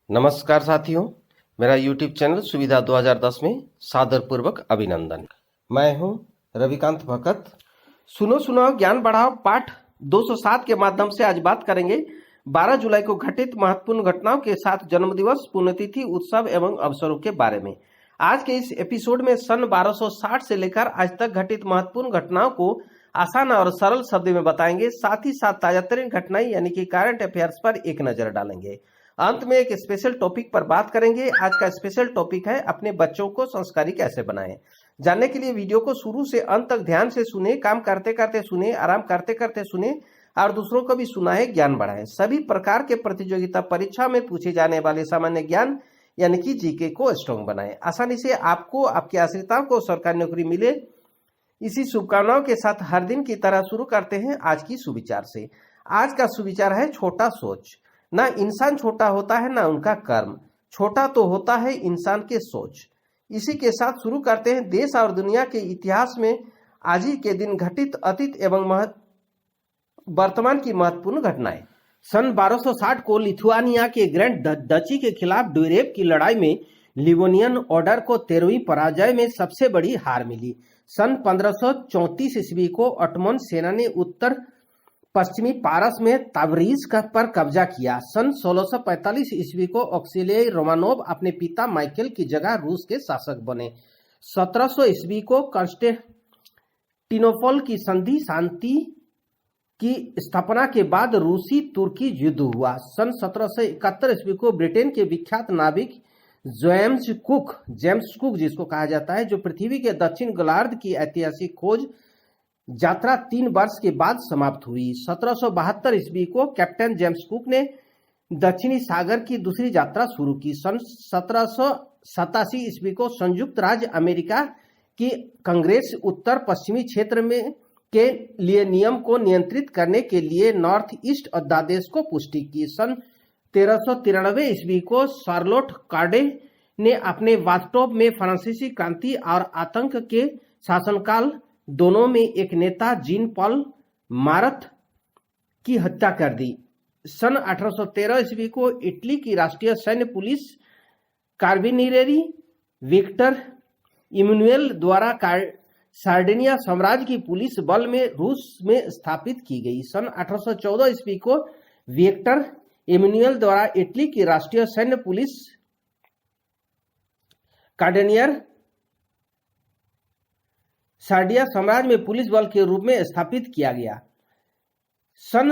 नमस्कार साथियों, मेरा YouTube चैनल सुविधा 2010 में सादरपूर्वक अभिनंदन। मैं हूं रविकांत भगत। सुनो सुनो ज्ञान बढ़ाओ पाठ 207 के माध्यम से आज बात करेंगे 12 जुलाई को घटित महत्वपूर्ण घटनाओं के साथ जन्मदिवस, पुण्यतिथि, उत्सव एवं अवसरों के बारे में। आज के इस एपिसोड में सन 1260 से लेकर आज तक घटित महत्वपूर्ण घटनाओं को आसान और सरल शब्द में बताएंगे। साथ ही साथ ताजातरीन घटनाएं यानी कि करंट अफेयर्स पर एक नजर डालेंगे। अंत में एक स्पेशल टॉपिक पर बात करेंगे। आज का स्पेशल टॉपिक है अपने बच्चों को संस्कारी कैसे बनाएं। जानने के लिए वीडियो को शुरू से अंत तक ध्यान से सुने, काम करते करते सुने, आराम करते करते सुने और दूसरों को भी सुनाएं, ज्ञान बढ़ाएं। सभी प्रकार के प्रतियोगिता परीक्षा में पूछे जाने वाले सामान्य ज्ञान यानी कि जीके को स्ट्रॉन्ग बनाएं। आसानी से आपको, आपके आश्रिताओं को सरकारी नौकरी मिले, इसी शुभकामनाओं के साथ हर दिन की तरह शुरू करते हैं आज की सुविचार से। आज का सुविचार है छोटा सोच। ना इंसान छोटा होता है ना उनका कर्म, छोटा तो होता है इंसान के सोच। इसी के साथ शुरू करते हैं देश और दुनिया के इतिहास में आज ही के दिन घटित अतीत एवं वर्तमान की महत्वपूर्ण घटनाएं। सन 1260 को लिथुआनिया के ग्रैंड डची के खिलाफ ड्यूरेब की लड़ाई में लिवोनियन ऑर्डर को 13वीं पराजय में सबसे बड़ी हार मिली। सन 1534 ईस्वी को ऑटोमन सेना ने उत्तर पश्चिमी पारस में ताबरीज पर कब्जा किया। सन 1645 ईस्वी को ऑक्सिलियरी रोमानोव अपने पिता माइकल की जगह रूस के शासक बने। 1700 ईस्वी को कॉन्स्टेंटिनोपल की संधि शांति की स्थापना के बाद रूसी तुर्की युद्ध हुआ। सन 1771 ईस्वी को ब्रिटेन के विख्यात नाविक जेम्स कुक जिसको कहा जाता है, जो पृथ्वी के दक्षिण गोलार्ध की ऐतिहासिक खोज यात्रा 3 वर्ष के बाद समाप्त हुई। 1772 ईस्वी को कैप्टन जेम्स कुक ने दक्षिणी सागर की दूसरी यात्रा शुरू की। सन 1787 ईस्वी को संयुक्त राज्य अमेरिका की कांग्रेस उत्तर पश्चिमी क्षेत्र में के लिए नियम को नियंत्रित करने के लिए नॉर्थ ईस्ट अध्यादेश को पुष्टि की। सन 1393 ईस्वी को शार्लोट कार्डे ने अपने वास्तव में फ्रांसीसी क्रांति और आतंक के शासनकाल दोनों में एक नेता जीन पॉल मारत की हत्या कर दी। सन 1813 ईस्वी को इटली की राष्ट्रीय सैन्य पुलिस कार्बिनियरी विक्टर इमैनुएल द्वारा सार्डिनिया साम्राज्य की पुलिस बल में रूस में स्थापित की गई। सन 1814 ईस्वी को विक्टर इमैनुएल द्वारा इटली की राष्ट्रीय सैन्य पुलिस कार्डिनियर सार्डिया साम्राज्य में पुलिस बल के रूप में स्थापित किया गया। सन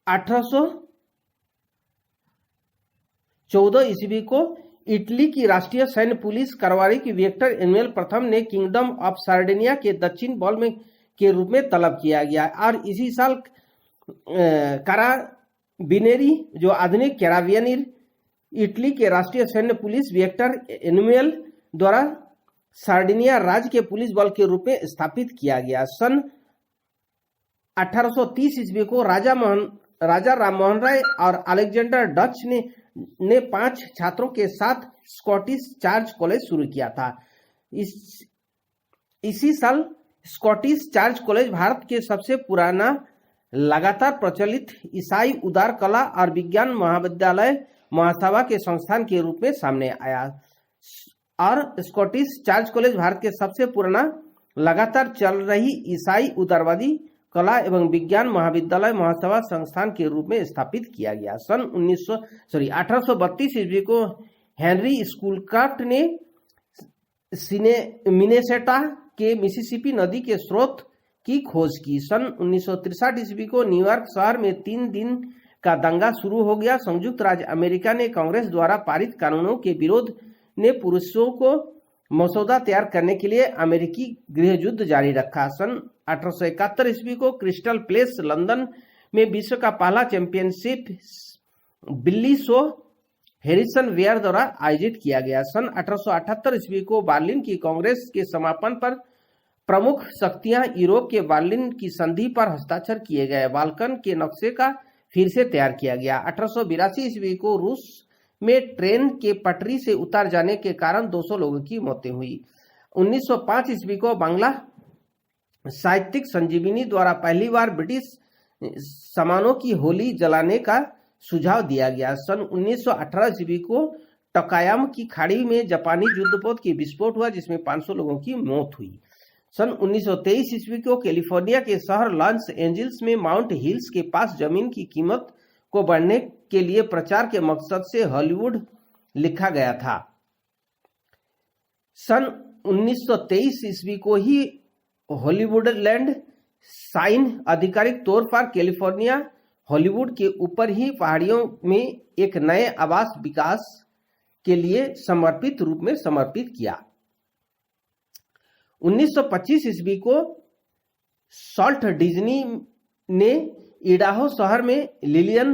1814 ईस्वी को इटली की राष्ट्रीय सैन्य पुलिस करवारी की विक्टर इमैनुएल प्रथम ने किंगडम ऑफ सार्डिनिया के दक्षिण बल में के रूप में तलब किया गया और इसी साल काराबिनेरी, जो आधुनिक कैराबिनियर इटली के राष्ट्रीय सैन्य पुलिस विक्टर इमैनुएल द्वारा सार्डिनिया राज्य के पुलिस बल के रूप में स्थापित किया गया। सन 1830 ईस्वी को राजा राममोहन राय और अलेक्जेंडर डच ने 5 छात्रों के साथ स्कॉटिश चार्च कॉलेज शुरू किया था। इसी साल स्कॉटिश चार्च कॉलेज भारत के सबसे पुराना लगातार प्रचलित ईसाई उदार कला और विज्ञान महाविद्यालय महासभा के संस्थान के रूप में सामने आया और स्कॉटिश चार्च कॉलेज भारत के सबसे पुराना लगातार चल रही ईसाई उदारवादी कला एवं विज्ञान महाविद्यालय महासभा संस्थान के रूप में स्थापित किया गया। सन 1832 ईस्वी को हेनरी स्कूलक्राफ्ट ने मिनेसोटा के मिसिसिपी नदी के स्रोत की खोज की। सन 1963 ईस्वी को न्यूयॉर्क शहर में 3 दिन का दंगा शुरू हो गया। संयुक्त राज्य अमेरिका ने कांग्रेस द्वारा पारित कानूनों के विरोध ने पुरुषों को मसौदा तैयार करने के लिए अमेरिकी गृह युद्ध जारी रखा। सन 1871 ईस्वी को क्रिस्टल पैलेस लंदन में विश्व का पहला चैंपियनशिप बिल्ली शो हैरिसन वेयर द्वारा आयोजित किया गया। सन 1878 ईस्वी को बर्लिन की कांग्रेस के समापन पर प्रमुख शक्तियां यूरोप के बर्लिन की संधि पर हस्ताक्षर किए गए। बाल्कन के नक्शे का फिर से तैयार किया गया। 1882 ईस्वी को रूस में ट्रेन के पटरी से उतर जाने के कारण 200 लोगों की मौतें हुई। 1905 ईस्वी को बांग्ला साहित्यिक संजीवनी द्वारा पहली बार ब्रिटिश सामानों की होली जलाने का सुझाव दिया गया। सन 1918 ईस्वी को टकायाम की खाड़ी में जापानी युद्धपोत की विस्फोट हुआ, जिसमें 500 लोगों की मौत हुई। सन 1923 ईस्वी को कैलिफोर्निया के शहर लॉस एंजल्स में माउंट हिल्स के पास जमीन की कीमत को बढ़ने के लिए प्रचार के मकसद से हॉलीवुड लिखा गया था। सन 1923 ईस्वी को ही हॉलीवुडलैंड साइन आधिकारिक तौर पर कैलिफोर्निया हॉलीवुड के ऊपर ही पहाड़ियों में एक नए आवास विकास के लिए समर्पित रूप में समर्पित किया। 1925 ईस्वी को सॉल्ट डिज्नी ने इडाहो शहर में लिलियन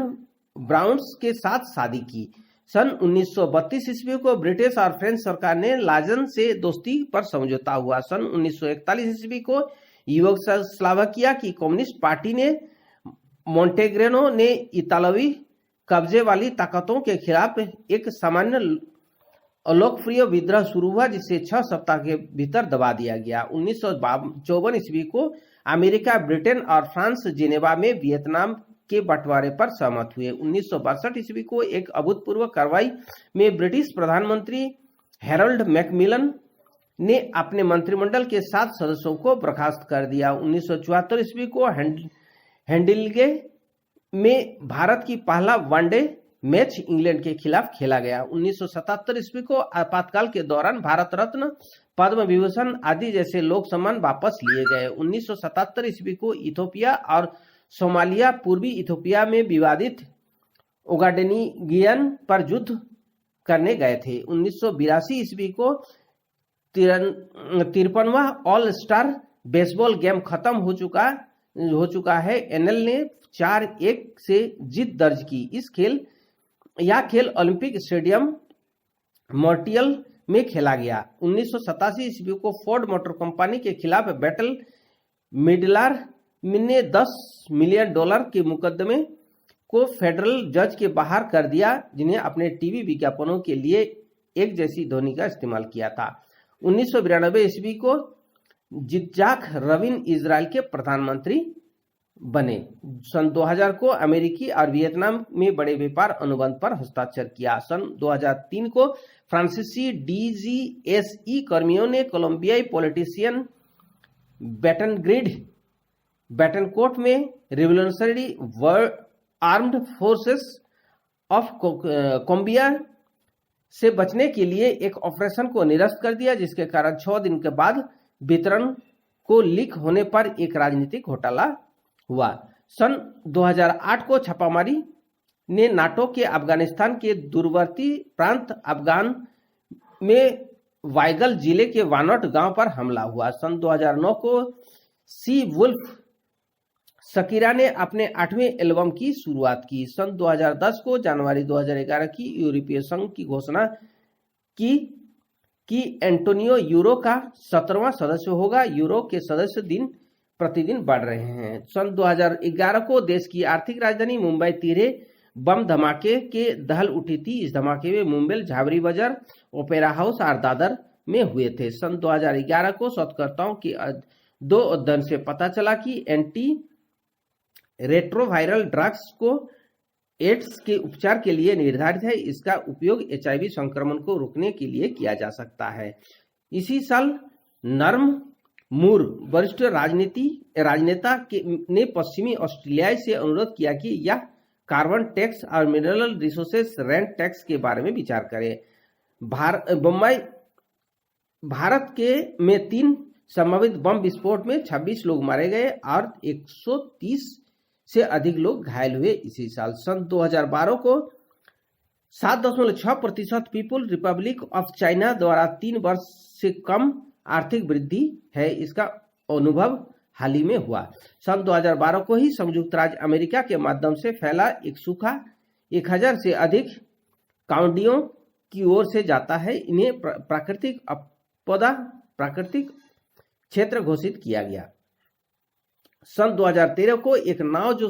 ब्राउन्स के साथ शादी की। सन 1932 ईस्वी को ब्रिटिश और फ्रेंच सरकार ने लाजन से दोस्ती पर समझौता हुआ। सन 1941 ईस्वी को यूगोस्लाविया की कम्युनिस्ट पार्टी ने मोंटेग्रेनो ने इतालवी कब्जे वाली ताकतों के खिलाफ एक सामान्य अलोकप्रिय विद्रोह शुरू हुआ, जिसे 6 सप्ताह के भीतर दबा दिया गया। 1954 ईस्वी को अमेरिका, ब्रिटेन और फ्रांस जिनेवा में वियतनाम के बंटवारे पर सहमत हुए। 1962 ईस्वी को एक अभूतपूर्व कार्रवाई में ब्रिटिश प्रधानमंत्री हैरोल्ड मैकमिलन ने अपने मंत्रिमंडल के 7 सदस्यों को बर्खास्त कर दिया। 1974 ईस्वी को हैंडिलगे में भारत की पहला वनडे मैच इंग्लैंड के खिलाफ खेला गया। 1977 ईस्वी को आपातकाल के दौरान भारत रत्न, पद्म विभूषण आदि जैसे लोक सम्मान वापस लिए गए। 1977 ईस्वी को इथोपिया और सोमालिया पूर्वी इथोपिया में विवादित ओगाडेनिगियन पर युद्ध करने गए थे। 1982 ईस्वी को 53वां ऑल स्टार बेसबॉल गेम खत्म हो चुका है। एनएल ने 4-1 से जीत दर्ज की। यह खेल ओलंपिक स्टेडियम मॉन्ट्रियल में खेला गया। 1987 ईस्वी को फोर्ड मोटर कंपनी के खिलाफ बैटल मिडलर ने $10 मिलियन के मुकदमे को फेडरल जज के बाहर कर दिया, जिन्हें अपने टीवी विज्ञापनों के लिए एक जैसी ध्वनि का इस्तेमाल किया था। 1992 ईस्वी को जित्जाक रविन इजराइल के प्रधानमंत्री बने। सन 2000 को अमेरिकी और वियतनाम में बड़े व्यापार अनुबंध पर हस्ताक्षर किया। सन 2003 को फ्रांसीसी डीजीएसई कर्मियों ने कोलंबियाई पॉलिटिशियन बेटनकोट में revolutionary armed forces of Colombia से बचने के लिए एक ऑपरेशन को निरस्त कर दिया, जिसके कारण 6 दिन के बाद वितरण को लीक होने पर एक राजनीतिक घोटाला हुआ। सन 2008 को छापामारी ने नाटो के अफगानिस्तान के दूरवर्ती प्रांत अफगान में वाइगल जिले के वानोट गांव पर हमला हुआ। सन 2009 को सी वुल्फ शकीरा ने अपने 8वें एल्बम की शुरुआत की। सन 2010 को जनवरी 2011 की यूरोपीय संघ की घोषणा की कि एंटोनियो यूरो का 17वां सदस्य होगा। यूरो के सदस्य दिन प्रतिदिन बढ़ रहे हैं। सन 2011 को देश की आर्थिक राजधानी मुंबई तीरे बम धमाके के दहल उठी थी। इस धमाके में मुंबई, झाबरी बाजार, ओपेरा हाउस और दादर में हुए थे। सन 2011 को शोधकर्ताओं के 2 अध्ययन से पता चला कि एंटी रेट्रोवायरल ड्रग्स को एड्स के उपचार के लिए निर्धारित है। इसका उपयोग HIV संक्रमण को रोकने के लिए किया जा सकता है। इसी साल नर्म मूर, वरिष्ठ राजनेता ने पश्चिमी ऑस्ट्रेलिया से अनुरोध किया कि यह कार्बन टैक्स और मिनरल रिसोर्सेस रेंट टैक्स के बारे में विचार करे। भारत के में 3 संभावित बम विस्फोट में 26 लोग मारे गए और 130 से अधिक लोग घायल हुए। इसी साल सन 2012 को 7.6% पीपुल रिपब्लिक ऑफ चाइना द्वारा 3 वर्ष से कम आर्थिक वृद्धि है। इसका अनुभव हाल ही में हुआ। सन 2012 को ही संयुक्त राज्य अमेरिका के माध्यम से फैला एक सूखा 1000 से अधिक काउंटियों की ओर से जाता है। इन्हें प्राकृतिक आपदा प्राकृतिक क्षेत्र घोषित किया गया। सन 2013 को एक नाव जो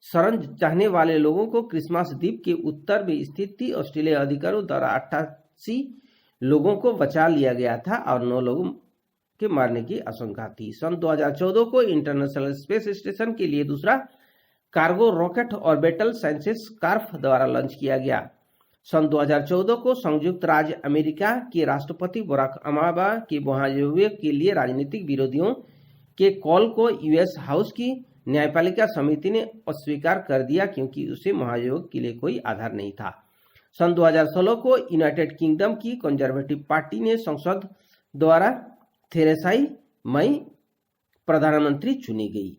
शरण चाहने वाले लोगों को क्रिसमस द्वीप के उत्तर में स्थित थी, ऑस्ट्रेलियाई अधिकारियों द्वारा 88 लोगों को बचा लिया गया था और 9 लोगों के मरने की आशंका थी। सन 2014 को इंटरनेशनल स्पेस स्टेशन के लिए दूसरा cargo rocket orbital sciences carp द्वारा लॉन्च किया गया। सन 2014 को संयुक्त राज्य अमेरिका के राष्ट्रपति बराक ओबामा के महाभियोग के लिए राजनीतिक विरोधियों के कॉल को यूएस हाउस की न्यायपालिका समिति ने अस्वीकार कर दिया क्योंकि उसे महाभियोग के लिए कोई आधार नहीं था। सन 2016 को यूनाइटेड किंगडम की कंजर्वेटिव पार्टी ने संसद द्वारा थेरेसा मई प्रधानमंत्री चुनी गई।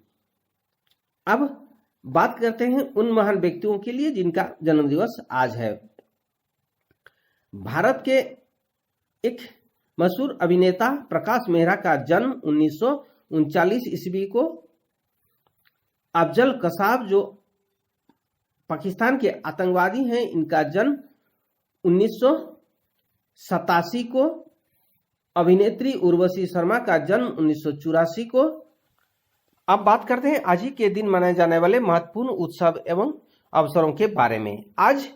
अब बात करते हैं उन महान व्यक्तियों के लिए जिनका जन्मदिवस आज है। भारत के एक मशहूर अभिनेता प्रकाश मेहरा का जन्म 1939 ईस्वी को। अफजल कसाब जो पाकिस्तान के आतंकवादी हैं, इनका जन्म 1987 को। अभिनेत्री उर्वशी शर्मा का जन्म 1984 को। अब बात करते हैं आज ही के दिन मनाए जाने वाले महत्वपूर्ण उत्सव एवं अवसरों के बारे में। आज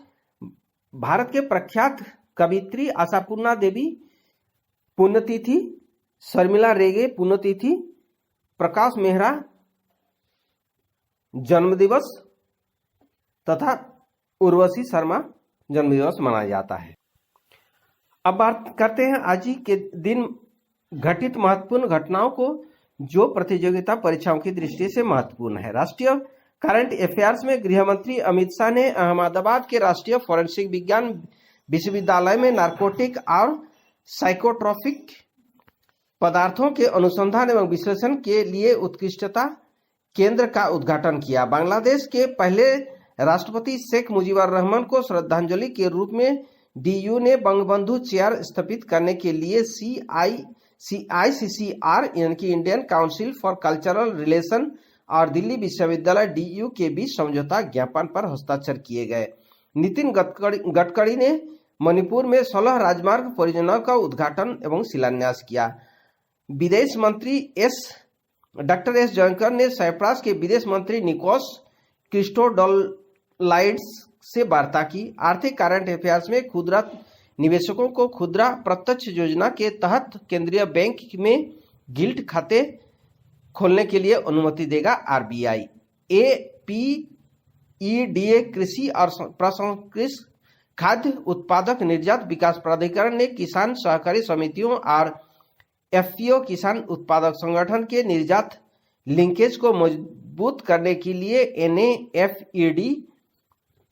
भारत के प्रख्यात कवित्री आशापूर्णा देवी पुण्यतिथि, शर्मिला रेगे पुण्यतिथि, प्रकाश मेहरा जन्मदिवस तथा उर्वशी शर्मा जन्मदिवस मनाया जाता है। अब बात करते हैं आज ही के दिन घटित महत्वपूर्ण घटनाओं को जो प्रतियोगिता परीक्षाओं की दृष्टि से महत्वपूर्ण है। राष्ट्रीय करंट अफेयर्स में गृह मंत्री अमित शाह ने अहमदाबाद के राष्ट्रीय फोरेंसिक विज्ञान विश्वविद्यालय में नारकोटिक और साइकोट्रोपिक पदार्थों के अनुसंधान एवं विश्लेषण के लिए उत्कृष्टता केंद्र का उद्घाटन किया। बांग्लादेश के पहले राष्ट्रपति शेख मुजीबुर रहमान को श्रद्धांजलि के रूप में डीयू ने बंगबंधु चेयर स्थापित करने के लिए ICCR यानी कि Indian council for cultural relation और दिल्ली विश्वविद्यालय डीयू के बीच समझौता ज्ञापन पर हस्ताक्षर किए गए। नितिन गडकरी ने मणिपुर में 16 राजमार्ग परियोजनाओं का उद्घाटन एवं शिलान्यास किया। विदेश मंत्री डॉक्टर एस जयशंकर ने साइप्रस के विदेश मंत्री निकोस क्रिस्टोडोलाइड्स से वार्ता की। आर्थिक करंट अफेयर्स में खुदरा निवेशकों को खुदरा प्रत्यक्ष योजना के तहत केंद्रीय बैंक में गिल्ट खाते खोलने के लिए अनुमति देगा आरबीआई। APEDA कृषि और प्रसंस्कृत खाद्य उत्पादक निर्यात विकास प्राधिकरण ने किसान सहकारी समितियों और FPO किसान उत्पादक संगठन के निर्यात लिंकेज को मजबूत करने के लिए NAFED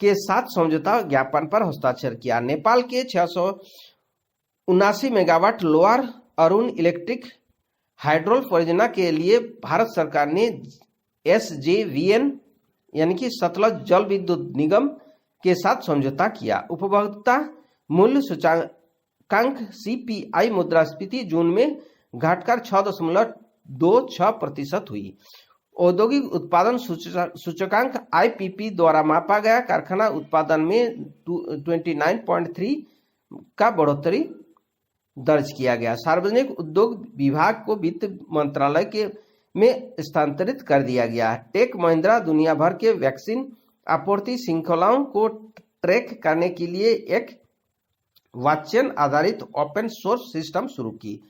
के साथ समझौता ज्ञापन पर हस्ताक्षर किया। नेपाल के 679 मेगावाट लोअर अरुण इलेक्ट्रिक हाइड्रोल परियोजना के लिए भारत सरकार ने SJVN यानी कि सतलज जल विद्युत निगम के साथ समझौता किया। उपभोक्ता मूल्य सूचकांक CPI मुद्रास्फीति जून में घटकर 6.26% हुई। औद्योगिक उत्पादन सूचकांक IPP द्वारा मापा गया कारखाना उत्पादन में 29.3 का बढ़ोतरी दर्ज किया गया। सार्वजनिक उद्योग विभाग को वित्त मंत्रालय में स्थानांतरित कर दिया गया। टेक महिंद्रा दुनिया भर के वैक्सीन आपूर्ति श्रृंखलाओं को ट्रैक करने के लिए एक वाचन आधारित ओपन सोर्स सिस्टम शुरू की।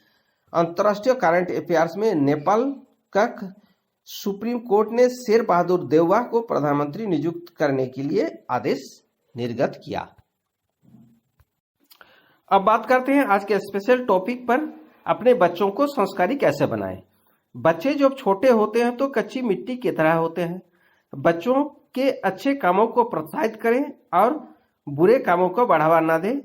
अंतर्राष्ट्रीय करंट अफेयर्स में नेपाल का सुप्रीम कोर्ट ने शेर बहादुर देउवा को प्रधानमंत्री नियुक्त करने के लिए आदेश निर्गत किया। अब बात करते हैं आज के स्पेशल टॉपिक पर, अपने बच्चों को संस्कारी कैसे बनाएं। बच्चे जब छोटे होते हैं तो कच्ची मिट्टी की तरह होते हैं। बच्चों के अच्छे कामों को प्रोत्साहित करें और बुरे कामों को बढ़ावा ना दें।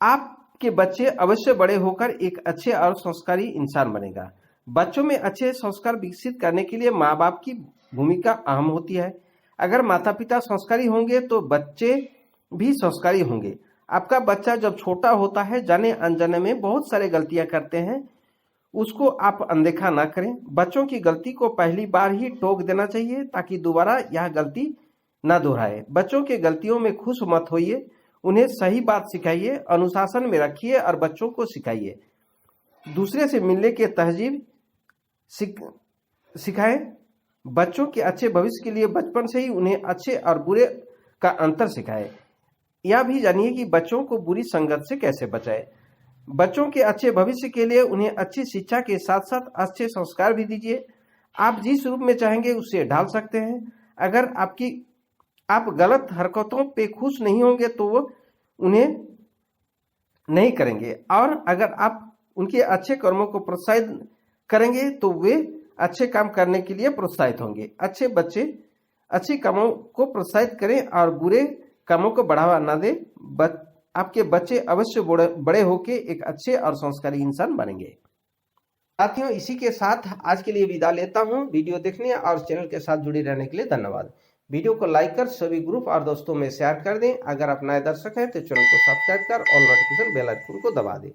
आपके बच्चे अवश्य बड़े होकर एक अच्छे और संस्कारी इंसान बनेगा। बच्चों में अच्छे संस्कार विकसित करने के लिए माँ बाप की भूमिका अहम होती है। अगर माता पिता संस्कारी होंगे तो बच्चे भी संस्कारी होंगे। आपका बच्चा जब छोटा होता है जाने अनजाने में बहुत सारे गलतियां करते हैं, उसको आप अनदेखा ना करें। बच्चों की गलती को पहली बार ही टोक देना चाहिए ताकि दोबारा यह गलती ना दोहराए। बच्चों के गलतियों में खुश मत होइए, उन्हें सही बात सिखाइए, अनुशासन में रखिए और बच्चों को सिखाइए। दूसरे से मिलने के तहजीब सिखाएं। बच्चों के अच्छे भविष्य के लिए बचपन से ही उन्हें अच्छे और बुरे का अंतर सिखाएं। यह भी जानिए कि बच्चों को बुरी संगत से कैसे बचाएं। बच्चों के अच्छे भविष्य के लिए उन्हें अच्छी शिक्षा के साथ साथ अच्छे संस्कार भी दीजिए। आप जिस रूप में चाहेंगे उससे ढाल सकते हैं। अगर आप गलत हरकतों पे खुश नहीं होंगे तो वो उन्हें नहीं करेंगे, और अगर आप उनके अच्छे कर्मों को प्रोत्साहित करेंगे तो वे अच्छे काम करने के लिए प्रोत्साहित होंगे। अच्छे बच्चे अच्छे कामों को प्रोत्साहित करें और बुरे कामों को बढ़ावा न दें। आपके बच्चे अवश्य बड़े होकर एक अच्छे और संस्कारी इंसान बनेंगे। साथियों, इसी के साथ आज के लिए विदा लेता हूं। वीडियो देखने और चैनल के साथ जुड़े रहने के लिए धन्यवाद। वीडियो को लाइक कर सभी ग्रुप और दोस्तों में शेयर कर दें। अगर आप नए दर्शक हैं तो चैनल को सब्सक्राइब कर और नोटिफिकेशन बेल आइकन को दबा दें।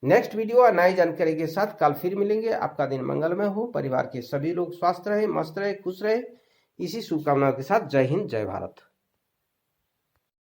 नेक्स्ट वीडियो और नई जानकारी के साथ कल फिर मिलेंगे। आपका दिन मंगलमय हो, परिवार के सभी लोग स्वस्थ रहे, मस्त रहे, खुश रहे, इसी शुभकामनाओं के साथ जय हिंद, जय भारत।